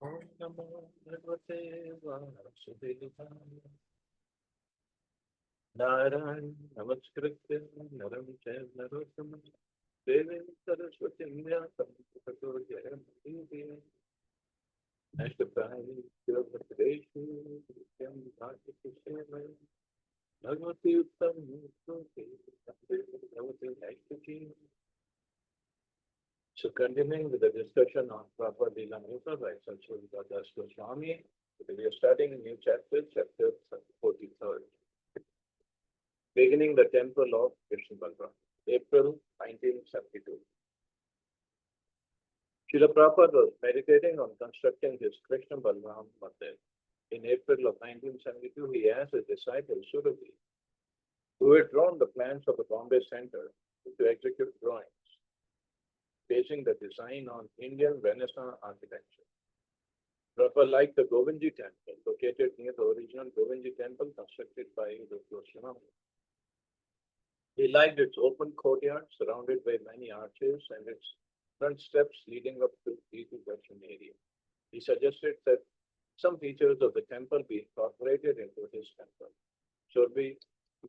Om Namo Bhagavate Vasudevaya. Narayan Namaskritya Naram Chaim Narottama Devim Saraswatim Vyasam Tato Jayam Ashtapai Yogapadeshu Nityam Bhakti Krishnamaya Bhagavati Uttam Mukti Bhagavati Ashtachi. So continuing with the discussion on Prabhupada Lilamrita by Srila Goswami, we are starting a new chapter, chapter 43, beginning the temple of Krishna Balram, April 1972. Srila Prabhupada was meditating on constructing his Krishna Balram Mandir. In April of 1972, he asked his disciple Srila, who had drawn the plans of the Bombay Center, to execute drawings basing the design on Indian Renaissance architecture. Prabhupada liked the Govindji temple, located near the original Govindji temple constructed by the Goswami. He liked its open courtyard surrounded by many arches and its front steps leading up to the Darshan area. He suggested that some features of the temple be incorporated into his temple. Shorby,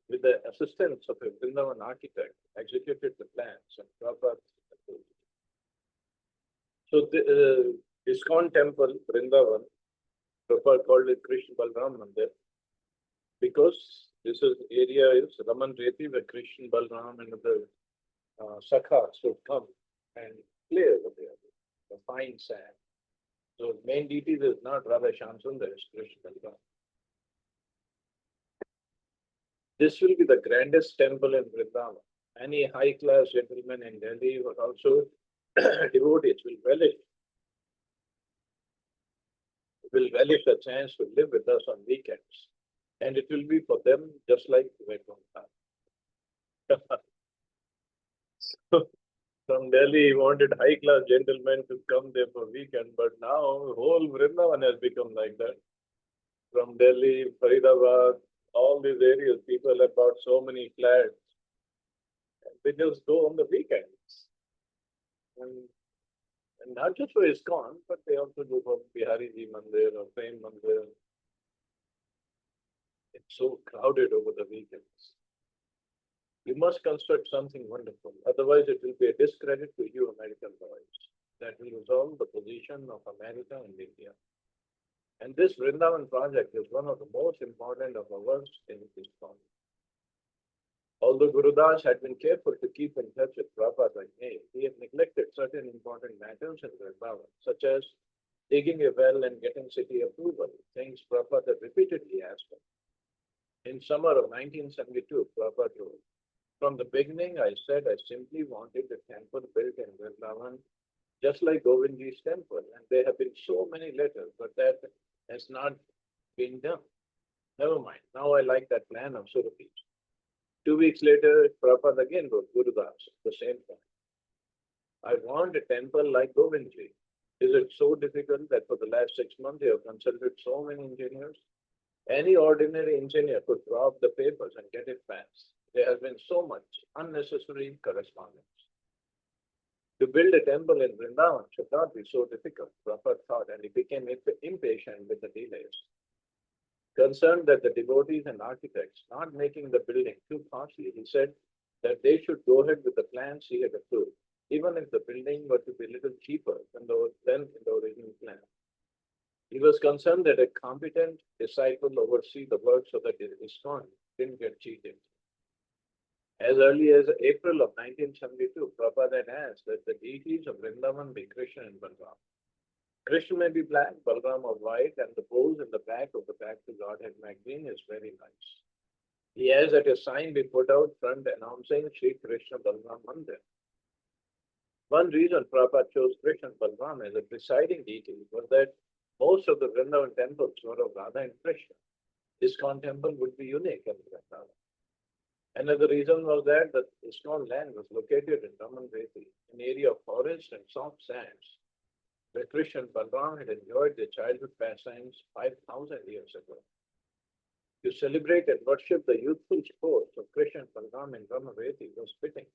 with the assistance of a Vrindavan architect, executed the plans and Prabhupada approved. So the ISKCON temple, Vrindavan, Prabhupada called it Krishna Balram Mandir because this area is Raman Reti, where Krishna Balram and the Sakhas would come and play over there, the fine sand. So main deity is not Radha Shamsundar, it's Krishna Balram. This will be the grandest temple in Vrindavan. Any high-class gentleman in Delhi or also devotees will relish the chance to live with us on weekends. And it will be for them just like Vaikuntha. So from Delhi, he wanted high-class gentlemen to come there for weekend, but now whole Vrindavan has become like that. From Delhi, Faridabad, all these areas, people have bought so many flats. They just go on the weekends. And not just for ISKCON, but they also go for Bihariji Mandir or Prem Mandir. It's so crowded over the weekends. You must construct something wonderful. Otherwise, it will be a discredit to you American boys. That will resolve the position of America and India. And this Vrindavan project is one of the most important of ours in ISKCON. Although Gurudas had been careful to keep in touch with Prabhupada in May, he had neglected certain important matters in Vrindavan, such as digging a well and getting city approval, things Prabhupada repeatedly asked him. In summer of 1972, Prabhupada wrote, "From the beginning, I said I simply wanted the temple built in Vrindavan, just like Govindji's temple, and there have been so many letters, but that has not been done. Never mind, now I like that plan of Surabhi." 2 weeks later, Prabhupada again wrote Gurudas, the same thing. "I want a temple like Govindji. Is it so difficult that for the last 6 months you have consulted so many engineers? Any ordinary engineer could draw up the papers and get it passed. There has been so much unnecessary correspondence. To build a temple in Vrindavan should not be so difficult," Prabhupada thought, and he became impatient with the delays. Concerned that the devotees and architects not making the building too costly, he said that they should go ahead with the plans he had approved, even if the building were to be a little cheaper than in the original plan. He was concerned that a competent disciple oversee the work so that ISKCON didn't get cheated. As early as April of 1972, Prabhupada had asked that the deities of Vrindavan be Krishna and Balram. Krishna may be black, Balram or white, and the pose in the back of the Back to Godhead magazine is very nice. He asked that a sign be put out front announcing Sri Krishna Balram Mandir. One reason Prabhupada chose Krishna Balram as a presiding deity was that most of the Vrindavan temples were of Radha and Krishna. ISKCON temple would be unique in Vrindavan. Another reason was that the ISKCON land was located in Raman Reti, an area of forest and soft sands, where Krishna and Balram had enjoyed their childhood pastimes 5,000 years ago. To celebrate and worship the youthful sports of Krishna and Balram in Raman Reti was fitting.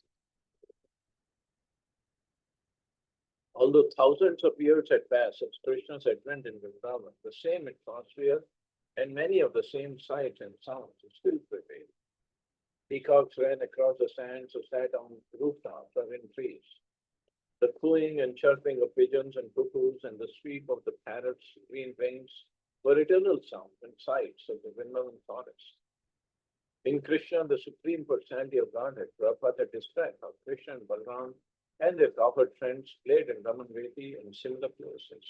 Although thousands of years had passed since Krishna's advent in Vrindavan, the same atmosphere and many of the same sights and sounds still prevail. Peacocks ran across the sands or sat on rooftops or in trees. The cooing and chirping of pigeons and cuckoos and the sweep of the parrots' green wings were eternal sounds and sights of the Vrindavan forest. In Krishna, the Supreme Personality of Godhead, Prabhupada described how Krishna and Balaram and their cowherd friends played in Ramanveti and similar places.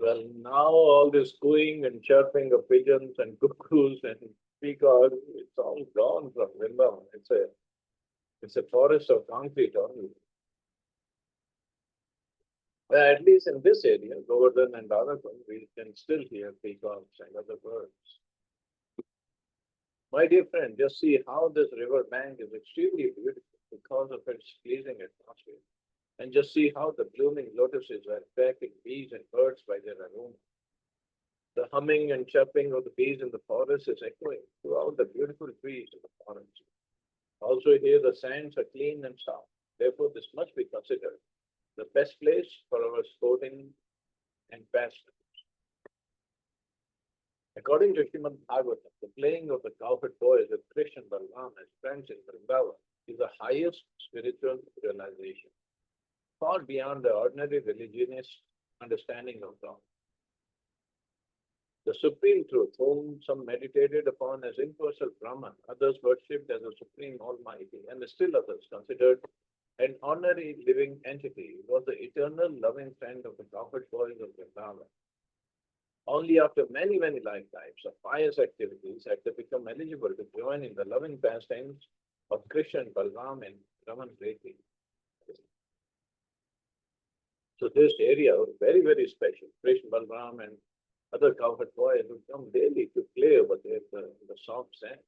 Well, now all this cooing and chirping of pigeons and cuckoos and peacocks, it's all gone from Vrindavan. It's a forest of concrete only. Well, at least in this area, Govardhan and Radhakum, we can still hear peacocks and other birds. My dear friend, just see how this river bank is extremely beautiful because of its pleasing atmosphere. And just see how the blooming lotuses are attracting bees and birds by their aroma. The humming and chirping of the bees in the forest is echoing throughout the beautiful trees of the forest. Also here the sands are clean and soft. Therefore, this must be considered the best place for our sporting and pastimes. According to Srimad Bhagavatam, the playing of the cowherd boys with Krishna and Balaram as friends in Vrindavan is the highest spiritual realization, far beyond the ordinary religionist understanding of God. The supreme truth, whom some meditated upon as impersonal Brahman, others worshipped as a supreme almighty, and still others considered an ordinary living entity, was the eternal loving friend of the cowherd boys of Vrindavan. Only after many, many lifetimes of pious activities had they become eligible to join in the loving pastimes of Krishna and Balaram and Ramanveti. So this area was very, very special. Krishna, Balaram and other cowherd boys would come daily to play over there the soft sand.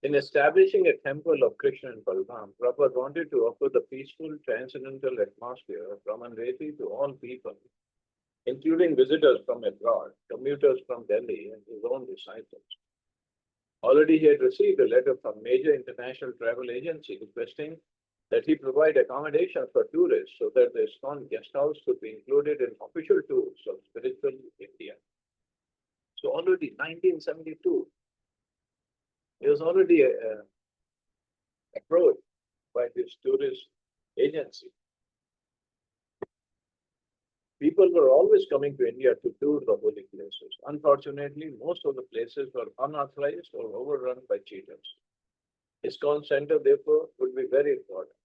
In establishing a temple of Krishna and Balaram, Prabhupada wanted to offer the peaceful, transcendental atmosphere of Ramanveti to all people, including visitors from abroad, commuters from Delhi, and his own disciples. Already he had received a letter from major international travel agency requesting that he provide accommodation for tourists so that the ISKCON guest house could be included in official tours of spiritual India. So already 1972, he was already approached by this tourist agency. People were always coming to India to tour the holy places. Unfortunately, most of the places were unauthorized or overrun by cheaters. ISKCON Center, therefore, would be very important.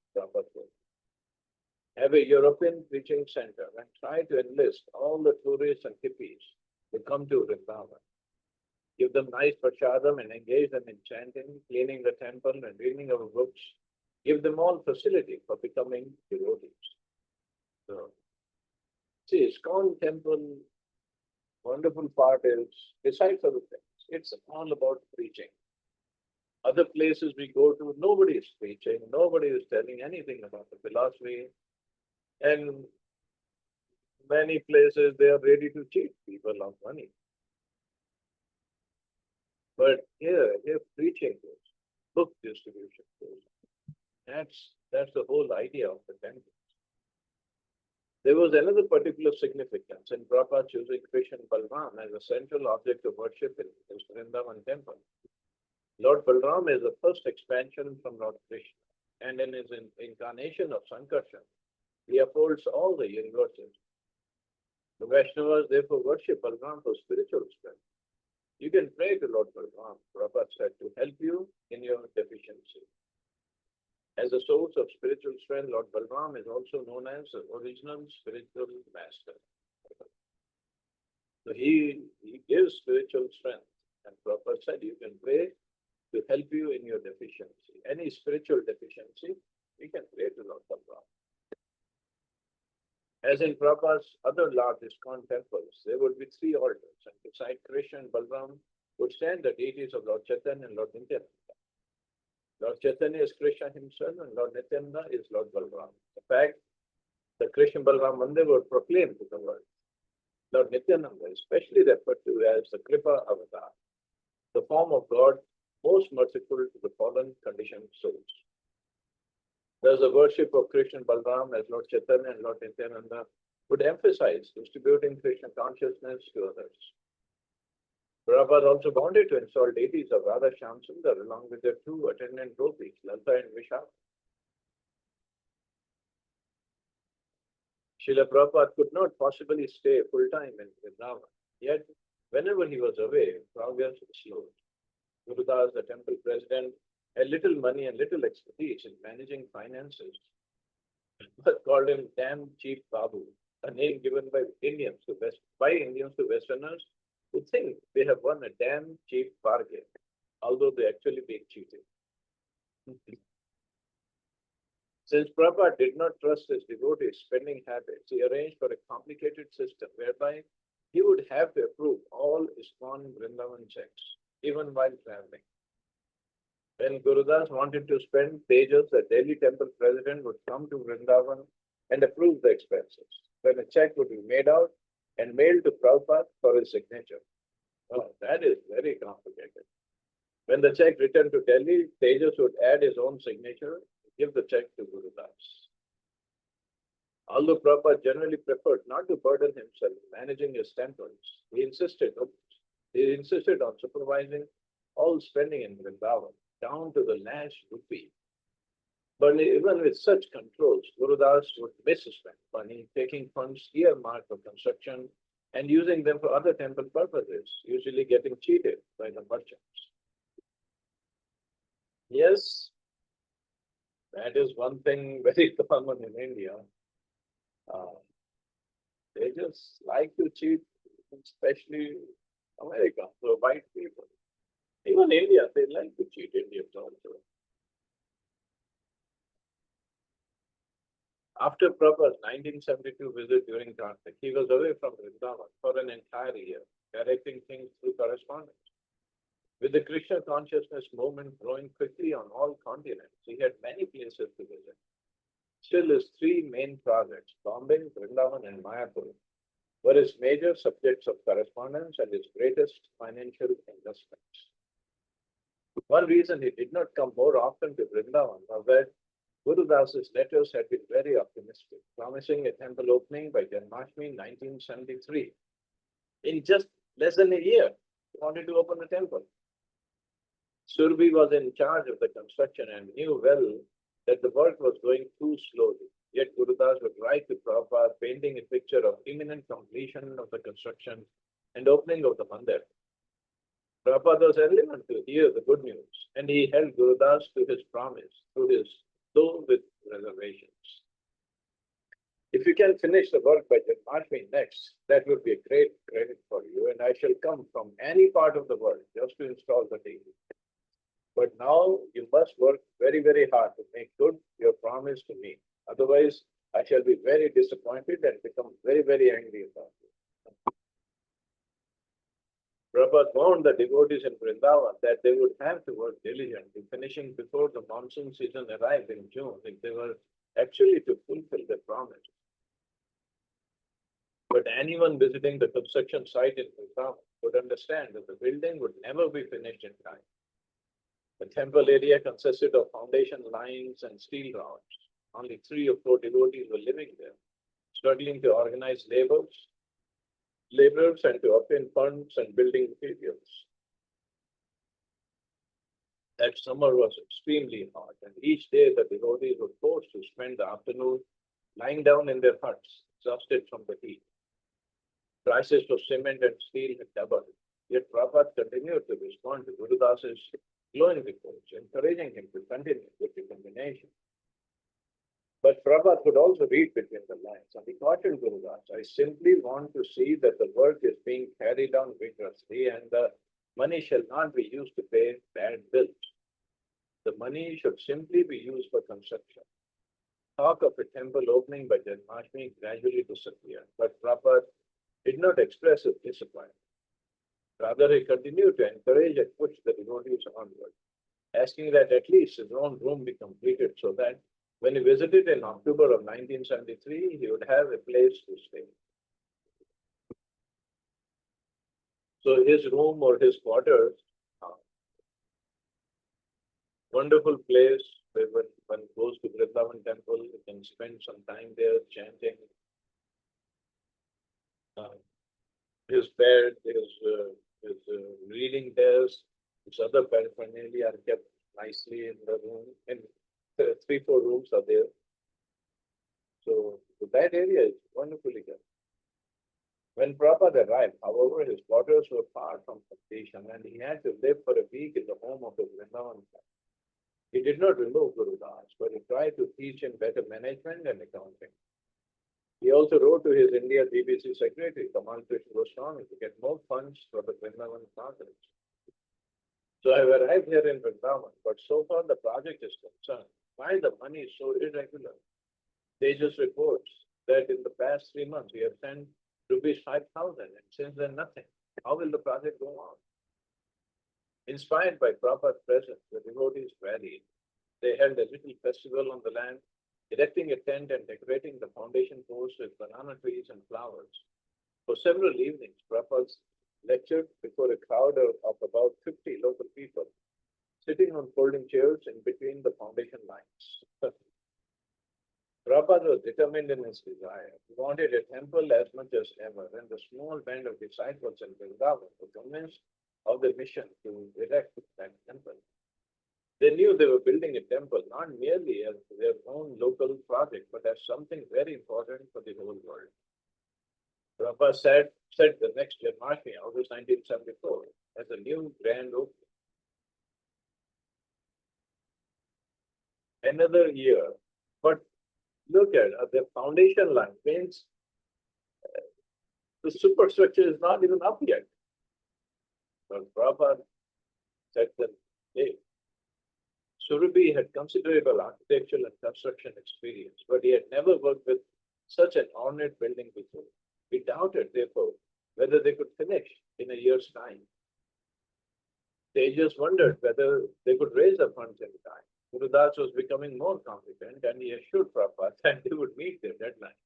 Have a European preaching center and try to enlist all the tourists and hippies to come to Vrindavan. Give them nice prashadam and engage them in chanting, cleaning the temple and reading our books. Give them all facility for becoming devotees. So, see, ISKCON temple, wonderful part is, besides other things, it's all about preaching. Other places we go to, nobody is preaching, nobody is telling anything about the philosophy. And many places they are ready to cheat people of money. But here preaching goes, book distribution goes. That's the whole idea of the temple. There was another particular significance in Prabhupada choosing Krishna and Balaram as a central object of worship in his Vrindavan temple. Lord Balaram is the first expansion from Lord Krishna, and in his incarnation of Sankarshan, he upholds all the universes. The Vaishnavas therefore worship Balaram for spiritual strength. You can pray to Lord Balaram, Prabhupada said, to help you in your deficiency. As a source of spiritual strength, Lord Balaram is also known as the original spiritual master. So he gives spiritual strength. And Prabhupada said you can pray to help you in your deficiency. Any spiritual deficiency, we can pray to Lord Balaram. As in Prabhupada's other large ISKCON temples, there would be 3 altars, and beside Krishna and Balaram would stand the deities of Lord Chaitanya and Lord Nityananda. Lord Chaitanya is Krishna himself, and Lord Nityananda is Lord Balaram. In fact, the Krishna Balaram Mandir were proclaimed to the world. Lord Nityananda is especially referred to as the Kripa Avatar, the form of God most merciful to the fallen conditioned souls. Thus, the worship of Krishna Balram as Lord Chaitanya and Lord Nityananda would emphasize distributing Krishna consciousness to others. Prabhupada also wanted to install deities of Radha Shyam Sundar along with their two attendant gopis, Lata and Vishal. Srila Prabhupada could not possibly stay full-time in Vrindavan, yet whenever he was away, progress was slow. Gurudas, the temple president, had little money and little expertise in managing finances, but called him damn cheap Babu, a name given by Indians to Westerners who think they have won a damn cheap bargain, although they actually being cheated. Since Prabhupada did not trust his devotees' spending habits, he arranged for a complicated system whereby he would have to approve all ISKCON Vrindavan checks, even while traveling. When Gurudas wanted to spend, Tejas, the Delhi temple president, would come to Vrindavan and approve the expenses. Then a check would be made out and mailed to Prabhupada for his signature. Oh, that is very complicated. When the check returned to Delhi, Tejas would add his own signature and give the check to Gurudas. Although Prabhupada generally preferred not to burden himself managing his temples, he insisted on supervising all spending in Vrindavan, down to the last rupee. But even with such controls, Gurudas would misspend money, taking funds earmarked for construction and using them for other temple purposes, usually getting cheated by the merchants. Yes, that is one thing very common in India. They just like to cheat, especially America, so white people. Even India, they like to cheat Indians also. After Prabhupada's 1972 visit during Kartik, he was away from Vrindavan for an entire year, directing things through correspondence. With the Krishna consciousness movement growing quickly on all continents, he had many places to visit. Still, his three main projects, Bombay, Vrindavan, and Mayapur, were his major subjects of correspondence and his greatest financial investments. One reason he did not come more often to Vrindavan was that Gurudas's letters had been very optimistic, promising a temple opening by Janmashtami 1973. In just less than a year, he wanted to open the temple. Surbi was in charge of the construction and knew well that the work was going too slowly. Yet Gurudas would write to Prabhupada painting a picture of imminent completion of the construction and opening of the mandir. Prabhupada was elegant to hear the good news, and he held Gurudas to his promise, though with reservations. If you can finish the work by Janmashtami next, that would be a great credit for you, and I shall come from any part of the world just to install the deity. But now you must work very, very hard to make good your promise to me. Otherwise, I shall be very disappointed and become very, very angry about you. Prabhupada warned the devotees in Vrindavan that they would have to work diligently, finishing before the monsoon season arrived in June if they were actually to fulfill their promise. But anyone visiting the construction site in Vrindavan would understand that the building would never be finished in time. The temple area consisted of foundation lines and steel rods. Only 3 or 4 devotees were living there, struggling to organize laborers and to obtain funds and building materials. That summer was extremely hot, and each day the devotees were forced to spend the afternoon lying down in their huts, exhausted from the heat. Prices of cement and steel had doubled, yet Prabhupada continued to respond to Gurudas's glowing reports, encouraging him to continue with determination. But Prabhupada could also read between the lines, and he cautioned Gurudas, I simply want to see that the work is being carried on vigorously and the money shall not be used to pay bad bills. The money should simply be used for construction. Talk of a temple opening by Janmashtami gradually disappeared, but Prabhupada did not express his disappointment. Rather, he continued to encourage and push the devotees onward, asking that at least his own room be completed so that when he visited in October of 1973, he would have a place to stay. So his room or his quarters, wonderful place, where when one goes to Vrindavan temple, you can spend some time there chanting. Uh, his bed, his reading desk, his other paraphernalia are kept nicely in the room. And three, four rooms are there. So that area is wonderfully done. When Prabhupada arrived, however, his quarters were far from completion and he had to live for a week in the home of his Vrindavan. He did not remove Guru Das, but he tried to teach him better management and accounting. He also wrote to his India BBC secretary, Kamal Krishna Goswami, to get more funds for the Vrindavan project. So I have arrived here in Vrindavan, but so far the project is concerned. Why the money is so irregular? Tejas reports that in the past 3 months we have sent rupees 5,000 and since then nothing. How will the project go on? Inspired by Prabhupada's presence, the devotees rallied. They held a little festival on the land, erecting a tent and decorating the foundation post with banana trees and flowers. For several evenings, Prabhupada lectured before a crowd of about 50 local people, sitting on folding chairs in between the foundation lines. Prabhupada was determined in his desire. He wanted a temple as much as ever, and the small band of disciples in Vrindavan were convinced of the mission to erect that temple. They knew they were building a temple not merely as their own local project, but as something very important for the whole world. Prabhupada said the next Janmashtami, August 1974, as a new grand opening. Another year, but look at the foundation line means the superstructure is not even up yet. But Prabhupada said that, hey, Surabhi had considerable architectural and construction experience, but he had never worked with such an ornate building before. He doubted, therefore, whether they could finish in a year's time. They just wondered whether they could raise the funds in time. Guru Das was becoming more confident and he assured Prabhupada that they would meet their deadline.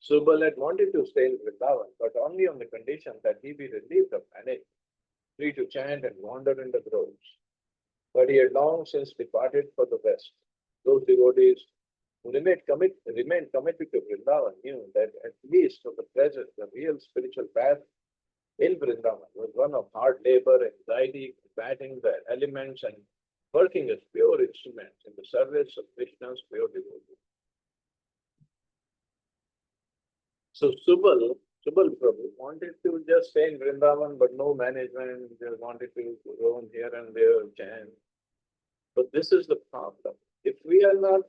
Subal had wanted to stay in Vrindavan, but only on the condition that he be relieved of panic, free to chant and wander in the groves. But he had long since departed for the West. Those devotees who remained committed to Vrindavan knew that at least for the present, the real spiritual path in Vrindavan was one of hard labor, anxiety, combating the elements and working as pure instruments in the service of Krishna's pure devotee. So Subal Prabhu wanted to just stay in Vrindavan, but no management, just wanted to roam here and there, chant. But this is the problem. If we are not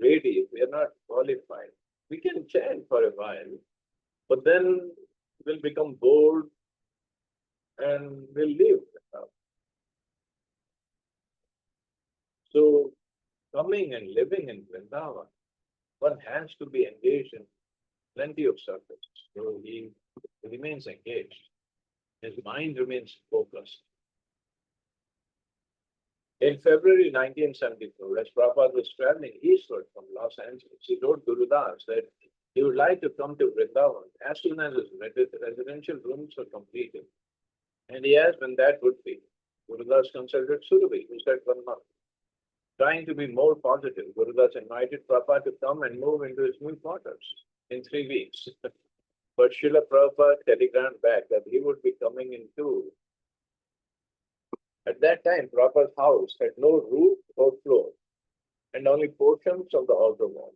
ready, if we are not qualified, we can chant for a while, but then we'll become bored and we'll leave. So coming and living in Vrindavan, one has to be engaged in plenty of service. So he remains engaged. His mind remains focused. In February 1974, as Prabhupada was traveling eastward from Los Angeles, he wrote Guru Das that he would like to come to Vrindavan as soon as his residential rooms were completed. And he asked when that would be. Guru Das consulted Surabhi, who said 1 month. Trying to be more positive, Guru Das invited Prabhupada to come and move into his new quarters in 3 weeks. But Srila Prabhupada telegrammed back that he would be coming in 2. At that time, Prabhupada's house had no roof or floor and only portions of the altar walls.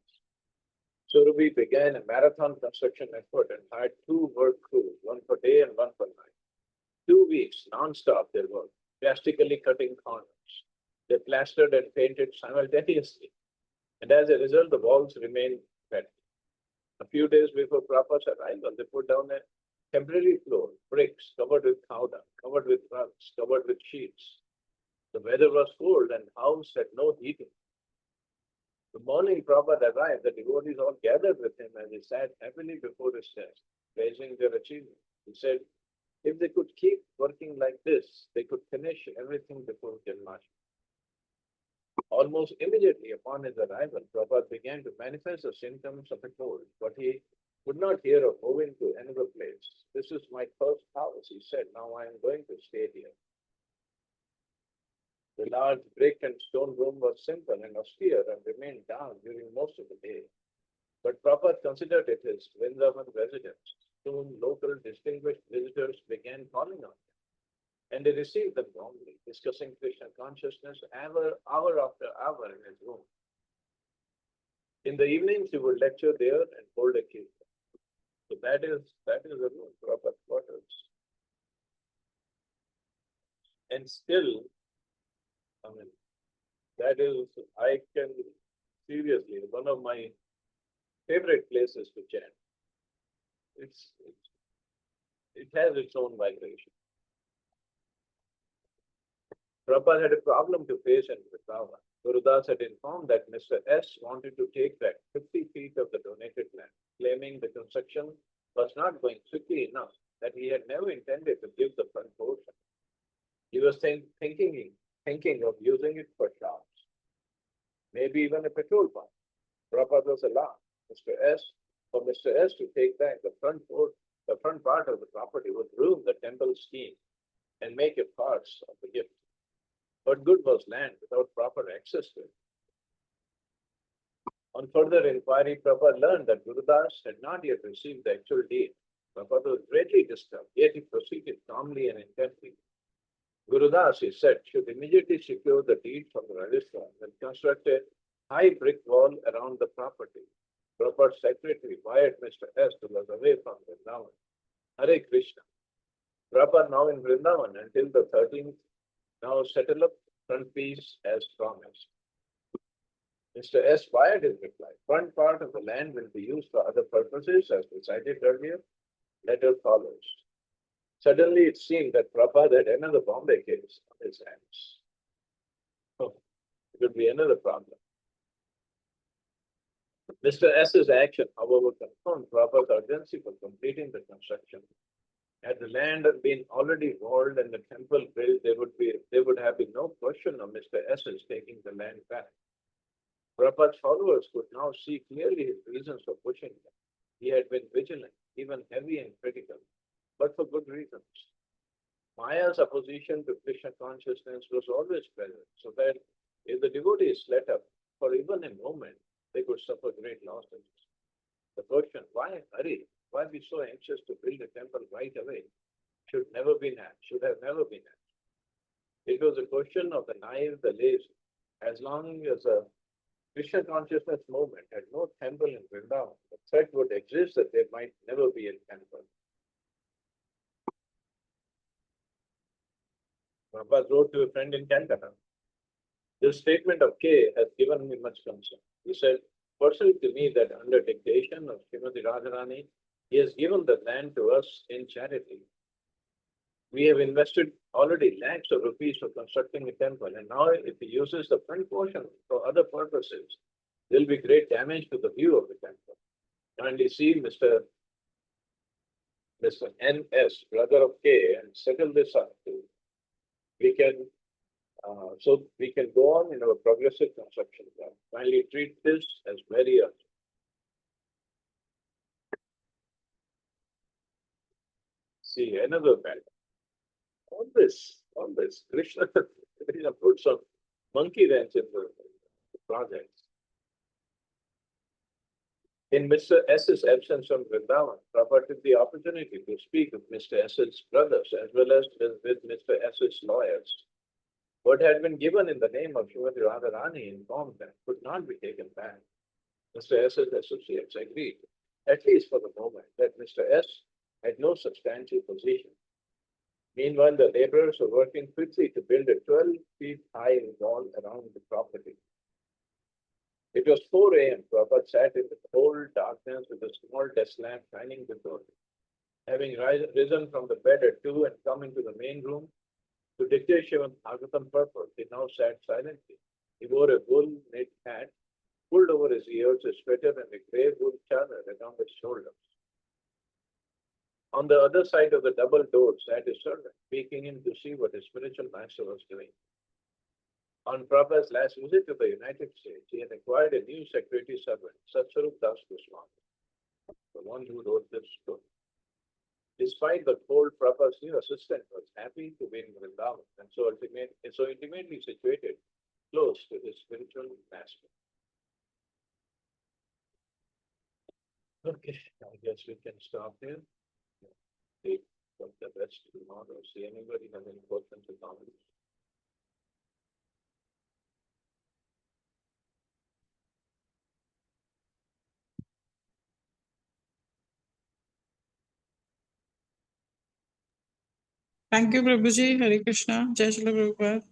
Surabhi began a marathon construction effort and hired 2 work crews, one for day and one for night. 2 weeks non-stop they worked, drastically cutting corners. They plastered and painted simultaneously. And as a result, the walls remained wet. A few days before Prabhupada's arrival, they put down a temporary floor, bricks covered with cow dung, covered with rugs, covered with sheets. The weather was cold and the house had no heating. The morning Prabhupada arrived, the devotees all gathered with him and he sat happily before his desk, praising their achievement. He said, if they could keep working like this, they could finish everything before Janmashtami. Almost immediately upon his arrival, Prabhupada began to manifest the symptoms of a cold, but he would not hear of moving to another place. This is my first house, he said. Now I am going to stay here. The large brick and stone room was simple and austere and remained dark during most of the day. But Prabhupada considered it his Vrindavan residence. Soon local distinguished visitors began calling on him, and they received them warmly, discussing Krishna consciousness hour after hour in his room. In the evenings, he would lecture there and hold a kirtan. So that is the room, Prabhupada quarters. And still, I mean, that is, I can seriously, one of my favorite places to chant. It has its own vibration. Prabhupada had a problem to face in Vrindavan. Gurudas had informed that Mr. S wanted to take back 50 feet of the donated land, claiming the construction was not going quickly enough, that he had never intended to give the front portion. He was thinking of using it for shops, maybe even a petrol pump. Prabhupada was alarmed. For Mr. S to take back the front part of the property would ruin the temple scheme and make a farce of the gift. What good was land without proper access to it? On further inquiry, Prabhupada learned that Gurudas had not yet received the actual deed. Prabhupada was greatly disturbed, yet he proceeded calmly and intently. Gurudas, he said, should immediately secure the deed from the registrar and construct a high brick wall around the property. Prabhupada's secretary wired Mr. S to was away from Vrindavan. Hare Krishna. Prabhupada now in Vrindavan until the 13th, now settle up front piece as promised. Mr. S fired his reply. Front part of the land will be used for other purposes as decided earlier. Letter follows. Suddenly it seemed that Prabhupada had another Bombay case on his hands. Oh, it would be another problem. Mr. S's action, however, confirmed Prabhupada's urgency for completing the construction. Had the land been already walled and the temple built, there would have been no question of Mr. S's taking the land back. Prabhupada's followers could now see clearly his reasons for pushing them. He had been vigilant, even heavy and critical, but for good reasons. Maya's opposition to Krishna consciousness was always present, so that if the devotees let up for even a moment, they could suffer great losses. The question, why hurry? Why be so anxious to build a temple right away? Should have never been asked. It was a question of the naive, the lazy. As long as a Krishna consciousness movement had no temple in Vrindavan, the threat would exist that there might never be a temple. Prabhupada wrote to a friend in Calcutta. This statement of K has given me much concern. He said, personally to me that under dictation of Srimati Radharani, he has given the land to us in charity. We have invested already lakhs of rupees for constructing a temple, and now if he uses the front portion for other purposes, there will be great damage to the view of the temple. Kindly see Mr. N.S., brother of K, and settle this up. We can go on in our progressive construction plan. Finally, treat this as very urgent. See, another matter. All this, Krishna put some monkey wrench in the project. In Mr. S's absence from Vrindavan, Prabhupada took the opportunity to speak with Mr. S's brothers as well as with Mr. S's lawyers. What had been given in the name of Srimati Radharani informed them could not be taken back. Mr. S's associates agreed, at least for the moment, that Mr. S had no substantial position. Meanwhile, the laborers were working quickly to build a 12 feet high wall around the property. It was 4 a.m. Prabhupada sat in the cold darkness with a small desk lamp shining before him. Having risen from the bed at 2 and come into the main room to dictate Shivan Bhagavatam purpose, he now sat silently. He wore a wool knit hat, pulled over his ears, a sweater, and a grey wool chadar around his shoulders. On the other side of the double door sat a servant, peeking in to see what his spiritual master was doing. On Prabhupada's last visit to the United States, he had acquired a new secretary servant, Satswarup Das Goswami, the one who wrote this book. despite the cold Prabhupada's new assistant was happy to be in Vrindavan and so intimately situated close to his spiritual master. Okay, I guess we can stop here. Take the rest tomorrow. See anybody have any questions or comments? Thank you, Prabhuji. Hare Krishna. Jai Srila Prabhupada.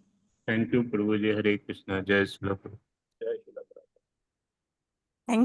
Thank you, Prabhuji. Hare Krishna. Jai Srila Prabhupada.